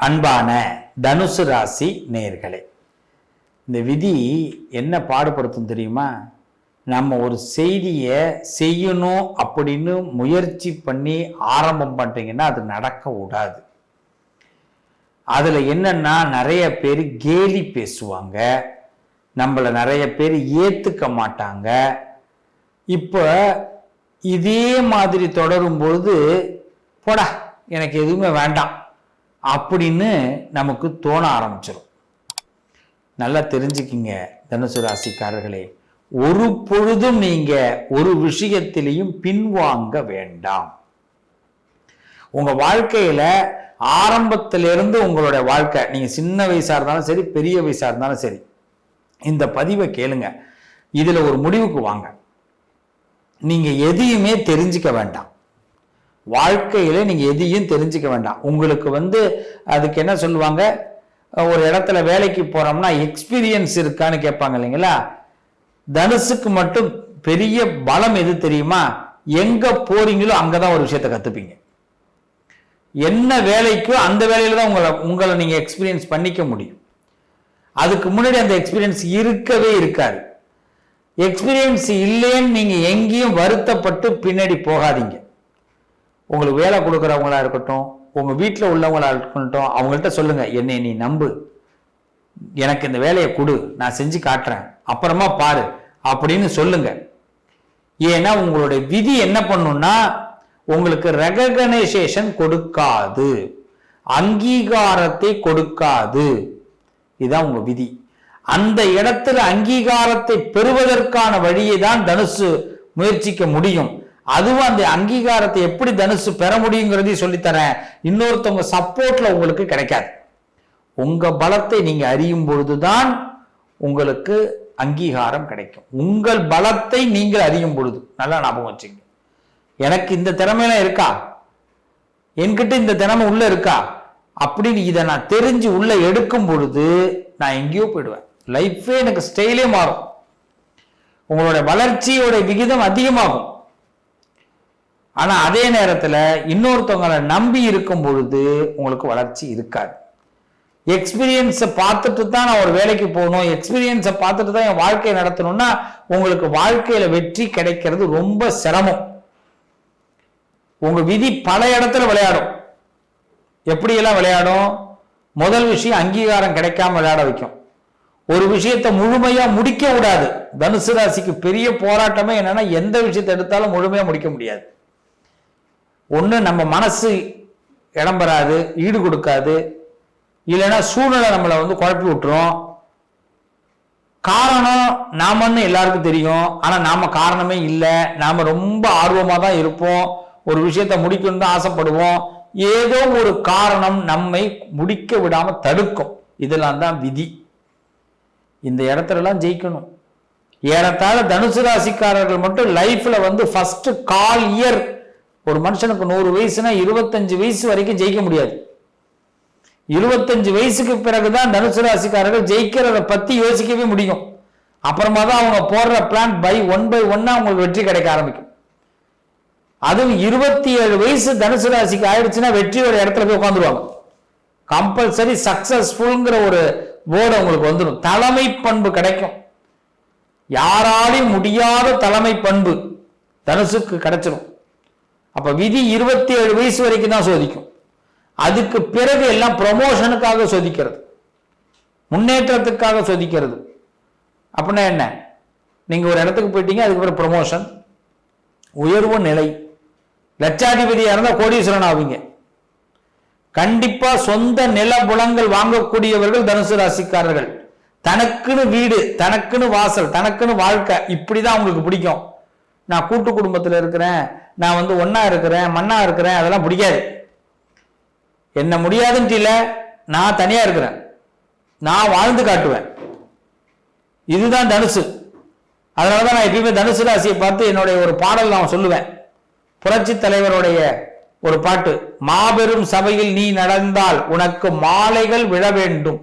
அன்பான தனுசு ராசி நேயர்களே, இந்த விதி என்ன பாடுபடுத்தும் தெரியுமா? நம்ம ஒரு செய்தியை செய்யணும் அப்படின்னு முயற்சி பண்ணி ஆரம்பம் பண்ணுறீங்கன்னா அது நடக்க விடாது. அதில் என்னன்னா நிறைய பேர் கேலி பேசுவாங்க, நம்மளை நிறைய பேர் ஏற்றுக்க மாட்டாங்க. இப்போ இதே மாதிரி தொடரும்பொழுது போடா எனக்கு எதுவுமே வேண்டாம் அப்படின்னு நமக்கு தோண ஆரம்பிச்சிடும். நல்லா தெரிஞ்சுக்கிங்க தனுசு ராசிக்காரர்களே, ஒரு பொழுதும் நீங்க ஒரு விஷயத்திலையும் பின்வாங்க வேண்டாம். உங்க வாழ்க்கையில ஆரம்பத்திலிருந்து உங்களுடைய வாழ்க்கை, நீங்க சின்ன வயசா இருந்தாலும் சரி பெரிய வயசா இருந்தாலும் சரி, இந்த பதிவை கேளுங்க. இதுல ஒரு முடிவுக்கு வாங்க. நீங்க எதையுமே தெரிஞ்சுக்க வேண்டாம். வாழ்க்கையில நீங்க எதையும் தெரிஞ்சுக்க வேண்டாம். உங்களுக்கு அதுக்கு என்ன சொல்லுவாங்க, ஒரு இடத்துல வேலைக்கு போறோம்னா எக்ஸ்பீரியன்ஸ் இருக்கான்னு கேட்பாங்க இல்லைங்களா? தனுசுக்கு மட்டும் பெரிய பலம் எது தெரியுமா? எங்க போறீங்களோ அங்கதான் ஒரு விஷயத்தை கத்துப்பீங்க. என்ன வேலைக்கோ அந்த வேலையில தான் உங்களை நீங்க எக்ஸ்பீரியன்ஸ் பண்ணிக்க முடியும். அதுக்கு முன்னாடி அந்த எக்ஸ்பீரியன்ஸ் இருக்கவே இருக்காது. எக்ஸ்பீரியன்ஸ் இல்லைன்னு நீங்க எங்கேயும் வருத்தப்பட்டு பின்னாடி போகாதீங்க. உங்களுக்கு வேலை கொடுக்குறவங்களா இருக்கட்டும், உங்க வீட்டில் உள்ளவங்களா இருக்கட்டும், அவங்கள்ட்ட சொல்லுங்க, என்னை நீ நம்பு, எனக்கு இந்த வேலையை கொடு, நான் செஞ்சு காட்டுறேன், அப்புறமா பாரு அப்படின்னு சொல்லுங்க. ஏன்னா உங்களுடைய விதி என்ன பண்ணும்னா உங்களுக்கு ரெகக்னைசேஷன் கொடுக்காது, அங்கீகாரத்தை கொடுக்காது. இதுதான் உங்க விதி. அந்த இடத்துல அங்கீகாரத்தை பெறுவதற்கான வழியை தான் தனுசு முயற்சிக்க முடியும். அதுவும் அந்த அங்கீகாரத்தை எப்படி தனுசு பெற முடியுங்கிறதையும் சொல்லித்தரேன். இன்னொருத்தவங்க சப்போர்ட்ல உங்களுக்கு கிடைக்காது. உங்க பலத்தை நீங்க அறியும் பொழுதுதான் உங்களுக்கு அங்கீகாரம் கிடைக்கும். உங்கள் பலத்தை நீங்கள் அறியும் பொழுது. நல்லா ஞாபகம் வச்சுங்க. எனக்கு இந்த திறமையெல்லாம் இருக்கா, என்கிட்ட இந்த திறமை உள்ள இருக்கா அப்படின்னு இதை நான் தெரிஞ்சு உள்ள எடுக்கும் பொழுது நான் எங்கேயோ போயிடுவேன். லைஃபே எனக்கு ஸ்டைலே மாறும். உங்களுடைய வளர்ச்சியோட விகிதம் அதிகமாகும். ஆனா அதே நேரத்துல இன்னொருத்தவங்களை நம்பி இருக்கும் பொழுது உங்களுக்கு வளர்ச்சி இருக்காது. எக்ஸ்பீரியன்ஸை பார்த்துட்டு தான் நான் ஒரு வேலைக்கு போகணும், எக்ஸ்பீரியன்ஸை பார்த்துட்டு தான் என் வாழ்க்கையை நடத்தணும்னா உங்களுக்கு வாழ்க்கையில வெற்றி கிடைக்கிறது ரொம்ப சிரமம். உங்க விதி பல இடத்துல விளையாடும். எப்படியெல்லாம் விளையாடும்? முதல் விஷயம், அங்கீகாரம் கிடைக்காம விளையாட வைக்கும். ஒரு விஷயத்தை முழுமையா முடிக்க விடாது. தனுசு ராசிக்கு பெரிய போராட்டமே என்னன்னா, எந்த விஷயத்தை எடுத்தாலும் முழுமையா முடிக்க முடியாது. ஒண்ணு நம்ம மனசு இடம் பெறாது, ஈடு கொடுக்காது, இல்லைன்னா சூழ்நிலை நம்மளை குழப்பி விட்டுரும். காரணம் நாமன்னு எல்லாருக்கும் தெரியும், ஆனா நாம காரணமே இல்லை. நாம ரொம்ப ஆர்வமா தான் இருப்போம், ஒரு விஷயத்தை முடிக்கணும்னு தான் ஆசைப்படுவோம். ஏதோ ஒரு காரணம் நம்மை முடிக்க விடாம தடுக்கும். இதெல்லாம் தான் விதி. இந்த இடத்துலலாம் ஜெயிக்கணும். ஏறத்தாழ தனுசு ராசிக்காரர்கள் மட்டும் லைஃப்ல ஃபர்ஸ்ட் கால் இயர், ஒரு மனுஷனுக்கு 100 வயசுனா 25 வயசு வரைக்கும் ஜெயிக்க முடியாது. 25 வயசுக்கு பிறகுதான் தனுசு ராசிக்காரர்கள் ஜெயிக்கிறத பத்தி யோசிக்கவே முடியும். அப்புறமா தான் அவங்க போடுற பிளான் பை ஒன் அவங்களுக்கு வெற்றி கிடைக்க ஆரம்பிக்கும். அதுவும் 27 வயசு தனுசு ராசிக்கு ஆயிடுச்சுன்னா வெற்றியோட இடத்துல போய் உட்காந்துருவாங்க. கம்பல்சரி சக்சஸ்ஃபுல்ங்கிற ஒரு போர்டு உங்களுக்கு வந்துடும். தலைமை பண்பு கிடைக்கும். யாராலையும் முடியாத தலைமை பண்பு தனுசுக்கு கிடைச்சிடும். அப்ப விதி 27 வயசு வரைக்கும் தான் சோதிக்கும். அதுக்கு பிறகு எல்லாம் ப்ரமோஷனுக்காக சோதிக்கிறது, முன்னேற்றத்துக்காக சோதிக்கிறது. அப்படின்னா என்ன? நீங்க ஒரு இடத்துக்கு போயிட்டீங்க, அதுக்கப்புறம் ப்ரமோஷன், உயர்வு நிலை. லட்சாதிபதியா இருந்தா கோடீஸ்வரன் ஆவீங்க. கண்டிப்பா சொந்த நில புலங்கள் வாங்கக்கூடியவர்கள் தனுசு ராசிக்காரர்கள். தனக்குன்னு வீடு, தனக்குன்னு வாசல், தனக்குன்னு வாழ்க்கை, இப்படிதான் உங்களுக்கு பிடிக்கும். நான் கூட்டு குடும்பத்தில் இருக்கிறேன், நான் ஒன்னா இருக்கிறேன், மண்ணா இருக்கிறேன், அதெல்லாம் பிடிக்காது. என்ன முடியாதுன்ட்டு இல்லை, நான் தனியா இருக்கிறேன், நான் வாழ்ந்து காட்டுவேன். இதுதான் தனுசு. அதனாலதான் நான் எப்பயுமே தனுசு ராசியை பார்த்து என்னுடைய ஒரு பாடல் நான் சொல்லுவேன். புரட்சி தலைவருடைய ஒரு பாட்டு, மாபெரும் சபையில் நீ நடந்தால் உனக்கு மாலைகள் விழ வேண்டும்,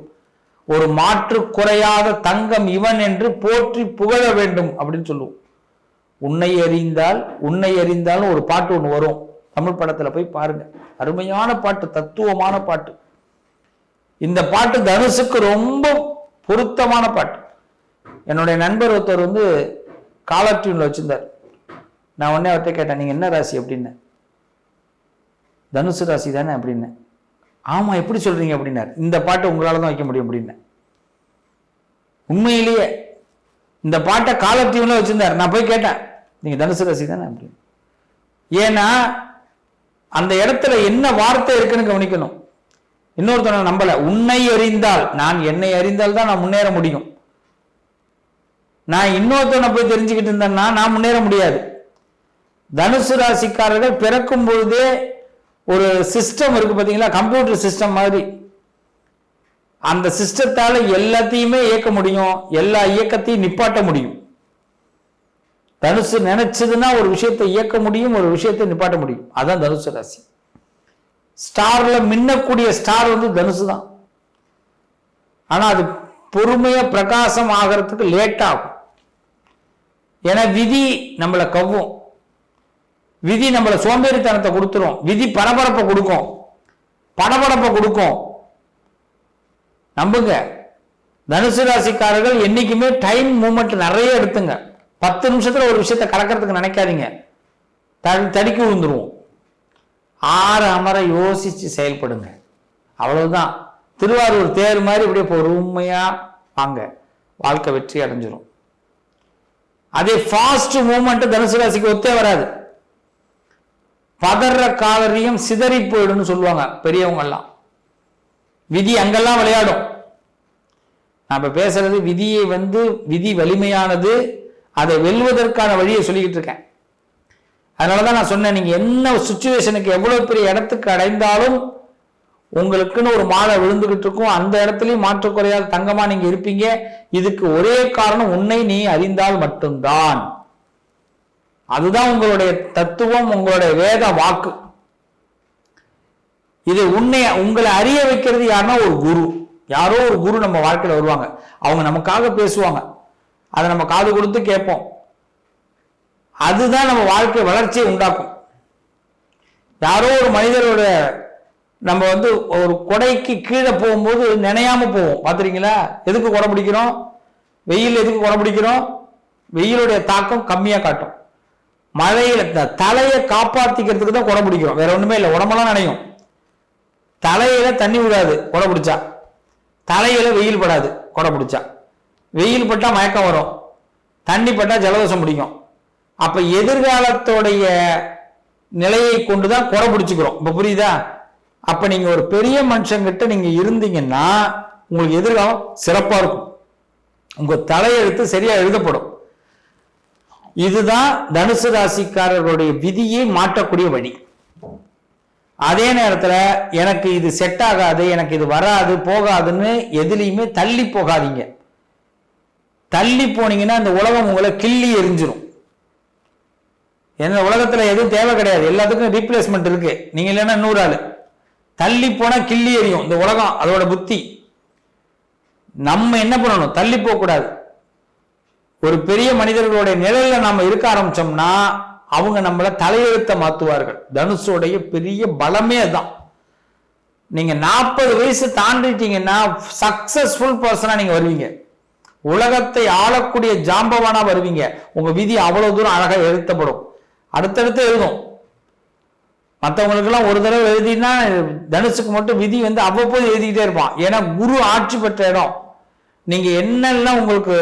ஒரு மாற்று குறையாத தங்கம் இவன் என்று போற்றி புகழ வேண்டும் அப்படின்னு சொல்லுவோம். உன்னை அறிந்தால் ஒரு பாட்டு ஒன்று வரும், தமிழ் படத்துல போய் பாருங்க. அருமையான பாட்டு, தத்துவமான பாட்டு. இந்த பாட்டு தனுசுக்கு ரொம்ப பொருத்தமான பாட்டு. என்னுடைய நண்பர் ஒருத்தர் வந்து காலர் டியூன்ல வச்சிருந்தார். நான் உடனே அவர்கிட்ட கேட்டேன், நீங்க என்ன ராசி அப்படின்னு. தனுசு ராசி தானே அப்படின்னு. ஆமா, எப்படி சொல்றீங்க அப்படின்னாரு. இந்த பாட்டு உங்களால தான் வைக்க முடியும் அப்படின்னு. உண்மையிலேயே இந்த பாட்டை காலர் டியூன்ல வச்சிருந்தார். நான் போய் கேட்டேன், நீங்க தனுசு ராசி தானே அப்படின்னு. ஏன்னா அந்த இடத்துல என்ன வார்த்தை இருக்குன்னு கவனிக்கணும். இன்னொருத்தனை நம்பல. உன்னை அறிந்தால், நான் என்னை அறிந்தால் தான் நான் முன்னேற முடியும். நான் இன்னொருத்தனை போய் தெரிஞ்சுக்கிட்டு இருந்தேன்னா நான் முன்னேற முடியாது. தனுசு ராசிக்காரர்கள் பிறக்கும் பொழுதே ஒரு சிஸ்டம் இருக்கு பார்த்தீங்களா, கம்ப்யூட்டர் சிஸ்டம் மாதிரி. அந்த சிஸ்டத்தால எல்லாத்தையுமே இயக்க முடியும், எல்லா இயக்கத்தையும் நிப்பாட்ட முடியும். தனுசு நினைச்சதுன்னா ஒரு விஷயத்தை இயக்க முடியும், ஒரு விஷயத்தை நிப்பாட்ட முடியும். அதான் தனுசு ராசி. ஸ்டார்ல மின்னக்கூடிய ஸ்டார் வந்து தனுசு தான். ஆனா அது பொறுமையா பிரகாசம் ஆகிறதுக்கு லேட் ஆகும். ஏன்னா விதி நம்மளை கவ்வும், விதி நம்மளை சோம்பேறித்தனத்தை கொடுத்துரும், விதி பரபரப்பை கொடுக்கும், படபடப்பை கொடுக்கும். நம்புங்க, தனுசு ராசிக்காரர்கள் என்னைக்குமே டைம் மூமெண்ட் நிறைய எடுத்துங்க. 10 நிமிஷத்துல ஒரு விஷயத்தை கடக்கிறதுக்கு நினைக்காதீங்க, தடுக்கி விழுந்துருவோம். ஆற அமர யோசிச்சு செயல்படுங்க, அவ்வளவுதான். திருவாரூர் தேர் மாதிரி இப்படியே பொறுமையா வாங்க, வாழ்க்கை வெற்றி அடைஞ்சிரும். அதே ஃபாஸ்ட் மூவ்மெண்ட் தனுசு ராசிக்கு ஒத்தே வராது. பதற காரியம் சிதறி போயிடும்னு சொல்லுவாங்க பெரியவங்க எல்லாம். விதி அங்கெல்லாம் விளையாடும். நான் இப்ப பேசுறது விதியை வந்து, விதி வலிமையானது, அதை வெல்வதற்கான வழியை சொல்லிக்கிட்டு இருக்கேன். அதனாலதான் நான் சொன்னேன், நீங்க என்ன சுச்சுவேஷனுக்கு எவ்வளவு பெரிய இடத்துக்கு அடைந்தாலும் உங்களுக்குன்னு ஒரு மாலை விழுந்துகிட்டு இருக்கும். அந்த இடத்துலயும் மாற்று குறையாத தங்கமா நீங்க இருப்பீங்க. இதுக்கு ஒரே காரணம், உன்னை நீ அறிந்தால் மட்டும்தான். அதுதான் உங்களுடைய தத்துவம், உங்களுடைய வேத வாக்கு. இது உங்களை அறிய வைக்கிறது யாருன்னா ஒரு குரு. யாரோ ஒரு குரு நம்ம வாழ்க்கையில வருவாங்க, அவங்க நமக்காக பேசுவாங்க, அதை நம்ம காது கொடுத்து கேட்போம். அதுதான் நம்ம வாழ்க்கை வளர்ச்சியை உண்டாக்கும். யாரோ ஒரு மனிதரோட நம்ம வந்து ஒரு கொடைக்கு கீழே போகும்போது நினையாம போவோம். பார்த்துறீங்களா? எதுக்கு கொடை பிடிக்கிறோம்? வெயில் எதுக்கு கொடை பிடிக்கிறோம்? வெயிலுடைய தாக்கம் கம்மியா காட்டும். மழையில தலையை காப்பாத்திக்கிறதுக்கு தான் கொடை பிடிக்கிறோம், வேற ஒண்ணுமே இல்லை. உடம்பெல்லாம் நினையும். தலையில தண்ணி விடாது கொடை பிடிச்சா, தலையில வெயில் படாது கொடை பிடிச்சா. வெயில் பட்டா மயக்கம் வரும், தண்ணி பட்டா ஜலதோஷம் பிடிக்கும். அப்ப எதிர்காலத்தோடைய நிலையை கொண்டுதான் கொடை பிடிச்சுக்கிறோம். இப்ப புரியுதா? அப்ப நீங்க ஒரு பெரிய மனுஷங்கிட்ட நீங்க இருந்தீங்கன்னா உங்களுக்கு எதிர்காலம் சிறப்பா இருக்கும். உங்க தலையெழுத்து சரியா எழுதப்படும். இதுதான் தனுசு ராசிக்காரர்களுடைய விதியை மாற்றக்கூடிய வழி. அதே நேரத்துல எனக்கு இது செட் ஆகாது, எனக்கு இது வராது, போகாதுன்னு எதுலையுமே தள்ளி போகாதீங்க. தள்ளி போனீங்கன்னா இந்த உலகம் உங்களை கிள்ளி எரிஞ்சிரும். என்ன, உலகத்துல எதுவும் தேவை கிடையாது, எல்லாத்துக்கும் ரீப்ளேஸ்மெண்ட் இருக்கு. நீங்க இல்லைன்னா 100 ஆளு. தள்ளி போனா கிள்ளி எறியும் இந்த உலகம், அதோட புத்தி. நம்ம என்ன பண்ணணும்? தள்ளி போக கூடாது. ஒரு பெரிய மனிதர்களுடைய நிலையில நாம இருக்க ஆரம்பிச்சோம்னா அவங்க நம்மளை தலையெழுத்த மாத்துவார்கள். தனுஷோடைய பெரிய பலமே அதுதான். நீங்க 40 வயசு தாண்டிட்டீங்கன்னா சக்சஸ்ஃபுல் பர்சனா நீங்க வருவீங்க. உலகத்தை ஆளக்கூடிய ஜாம்பவானா வருவீங்க. உங்க விதி அவ்வளவு தூரம் அழகா எழுத்தப்படும். அடுத்தடுத்து எழுதும். மற்றவங்களுக்கு எல்லாம் ஒரு தடவை எழுதினா, தனுசுக்கு மட்டும் விதி வந்து அவ்வப்போது எழுதிக்கிட்டே இருப்பான். ஏன்னா குரு ஆட்சி பெற்ற இடம். நீங்க என்னெல்லாம் உங்களுக்கு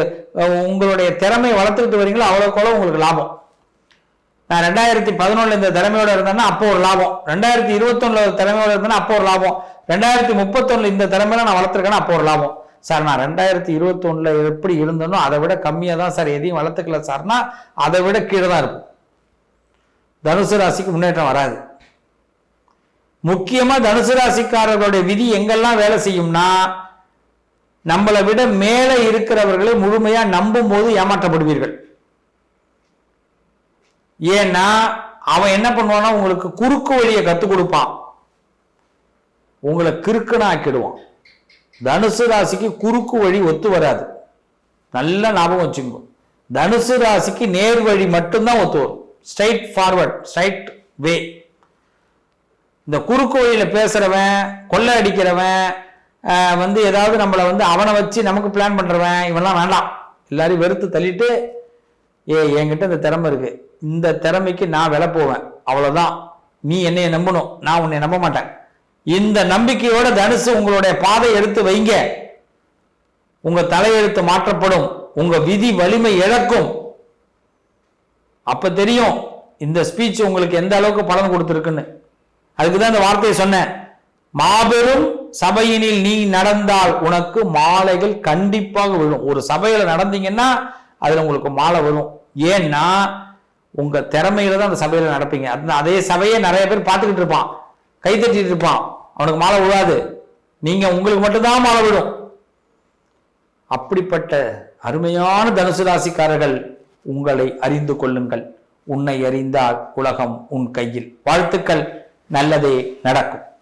உங்களுடைய திறமையை வளர்த்துக்கிட்டு வரீங்களோ அவ்வளோக்கோளோ உங்களுக்கு லாபம். நான் 2011 இந்த திறமையோட இருந்தேன்னா அப்போ ஒரு லாபம், 2021 திறமையோட இருந்தேன்னா அப்போ ஒரு லாபம், 2031 இந்த திறமையில நான் வளர்த்துருக்கேன்னா அப்போ ஒரு லாபம். சார் நான் 2021 எப்படி இருந்தனோ அதை விட கம்மியா தான் சார், எதையும் வளர்த்துக்கல சார்னா அதை விட கீழே தான் இருக்கும். தனுசு ராசிக்கு முன்னேற்றம் வராது. முக்கியமா தனுசு ராசிக்காரர்களுடைய விதி எங்கெல்லாம் வேலை செய்யும்னா, நம்மளை விட மேலே இருக்கிறவர்களை முழுமையா நம்பும் போது ஏமாற்றப்படுவீர்கள். ஏன்னா அவன் என்ன பண்ணுவான்னா உங்களுக்கு குறுக்கு வழியை கத்துக் கொடுப்பான், உங்களை கிறுக்குன்னு ஆக்கிடுவான். தனுசு ராசிக்கு குறுக்கு வழி ஒத்து வராது. நல்ல ஞாபகம் வச்சுக்கோ. தனுசு ராசிக்கு நேர் வழி மட்டும்தான் ஒத்து வரும். ஸ்ட்ரைட் ஃபார்வர்ட், ஸ்ட்ரைட் வே. இந்த குறுக்கு வழியில பேசுறவன், கொள்ளை அடிக்கிறவன், வந்து ஏதாவது நம்மளை வந்து அவனை வச்சு நமக்கு பிளான் பண்ணுறவன் இவெல்லாம் வேண்டாம், எல்லாரையும் வெறுத்து தள்ளிட்டு என்கிட்ட இந்த திறமை இருக்கு, இந்த திறமைக்கு நான் விலை போவேன், அவ்வளோதான், நீ என்னைய நம்பணும், நான் உன்னை நம்ப மாட்டேன். இந்த நம்பிக்கையோட தனுசு உங்களுடைய பாதை எடுத்து வைங்க. உங்க தலையெழுத்து மாற்றப்படும், உங்க விதி வலிமை இழக்கும். அப்ப தெரியும் இந்த ஸ்பீச் உங்களுக்கு எந்த அளவுக்கு பலன் கொடுத்துருக்குன்னு. அதுக்குதான் இந்த வார்த்தையை சொன்னேன். மாபெரும் சபையினில் நீ நடந்தால் உனக்கு மாலைகள் கண்டிப்பாக விழும். ஒரு சபையில நடந்தீங்கன்னா அதுல உங்களுக்கு மாலை வரும். ஏன்னா உங்க திறமையில தான் அந்த சபையில நடப்பீங்க. அதே சபையை நிறைய பேர் பார்த்துக்கிட்டு இருப்பான், கை தட்டிட்டு இருப்பான், அவனுக்கு மாலை விழாது. நீங்க உங்களுக்கு மட்டும்தான் மாலை விடும். அப்படிப்பட்ட அருமையான தனுசு ராசிக்காரர்கள், உங்களை அறிந்து கொள்ளுங்கள். உன்னை அறிந்தால் உலகம் உன் கையில். வாழ்த்துக்கள், நல்லதே நடக்கும்.